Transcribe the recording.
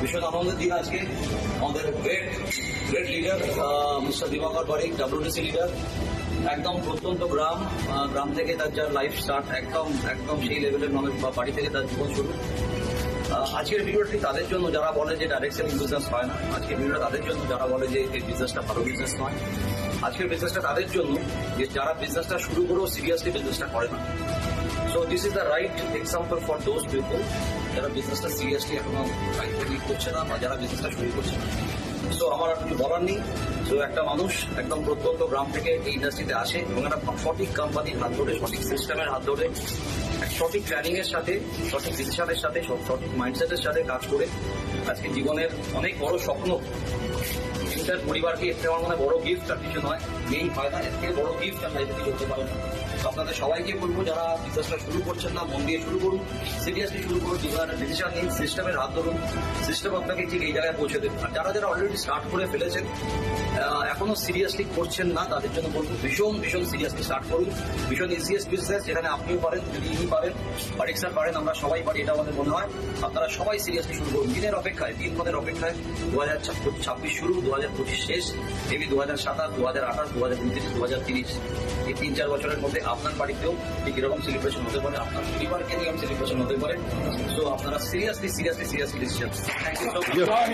ভীষণ আনন্দের দিন আজকে। আমাদের গ্রেট লিডার মিস্টার দিবাকর বারিক, WTC লিডার, একদম প্রত্যন্ত গ্রাম থেকে তার যার লাইফ স্টার্ট, একদম সেই লেভেলের মানুষ বা বাড়ি থেকে তার জীবন শুরু। আজকের ভিডিওটি তাদের জন্য যারা বলে যে ডাইরেক্ট সেলিং বিজনেস হয় না, আজকের ভিডিওটা তাদের জন্য যারা বলে যে এই বিজনেসটা ভালো বিজনেস নয়। আজকের বিজনেসটা তাদের জন্য যে যারা বিজনেসটা শুরু করেও সিরিয়াসলি বিজনেসটা করে না। So this is the right example for those people যারা বিজনেসটা সিরিয়াসলি এখনো রাইটলি করছে না বা যারা বিজনেসটা শুরু করছে না। সো আমার আর কিছু বলার নেই। সো একটা মানুষ একদম প্রত্যন্ত গ্রাম থেকে এই ইন্ডাস্ট্রিতে আসে এবং একটা সঠিক কোম্পানির হাত ধরে, সঠিক সিস্টেমের হাত ধরে, সঠিক প্ল্যানিং এর সাথে, সঠিক ডিসিশনের সাথে, সঠিক মাইন্ডসেটের সাথে কাজ করে আজকে জীবনের অনেক বড় স্বপ্ন, তার পরিবারকে এর থেকে আমার মনে বড় গিফট আর কিছু নয়, নেই হয় না, এর থেকে বড় গিফট আমরা এদিকে করতে পারি না। তো আপনাদের সবাইকে বলবো যারা বিজনেসটা শুরু করছেন না, মন দিয়ে শুরু করুন, সিরিয়াসলি শুরু করুন, জীবনের ডিসিশন নিন, সিস্টেমের হাত ধরুন, সিস্টেম আপনাকে ঠিক এই জায়গায় পৌঁছে দেবে। আর যারা অলরেডি স্টার্ট করে ফেলেছেন, এখনো সিরিয়াসলি করছেন না, তাদের জন্য বলবো ভীষণ সিরিয়াসলি স্টার্ট করুন। ভীষণ ইজিয়েস্ট বিজনেস, যেখানে আপনিও পারেন, যদি ইনি পারেন, বারিক স্যার পারেন, আমরা সবাই পারি, এটা আমাদের মনে হয়। আপনারা সবাই সিরিয়াসলি শুরু করুন। দিনের অপেক্ষায়, 3 দিনের অপেক্ষায় 2026 শুরু, 2025 শেষ, এবি 2027, 2028, 2029, 2030, এই 3-4 বছরের মধ্যে আপনার বাড়িতেও ঠিক এরকম সেলিব্রেশন হতে পারে, আপনার পরিবারকে নিয়ে সেলিব্রেশন হতে পারে। সো আপনারা seriously decision. Thank you so much.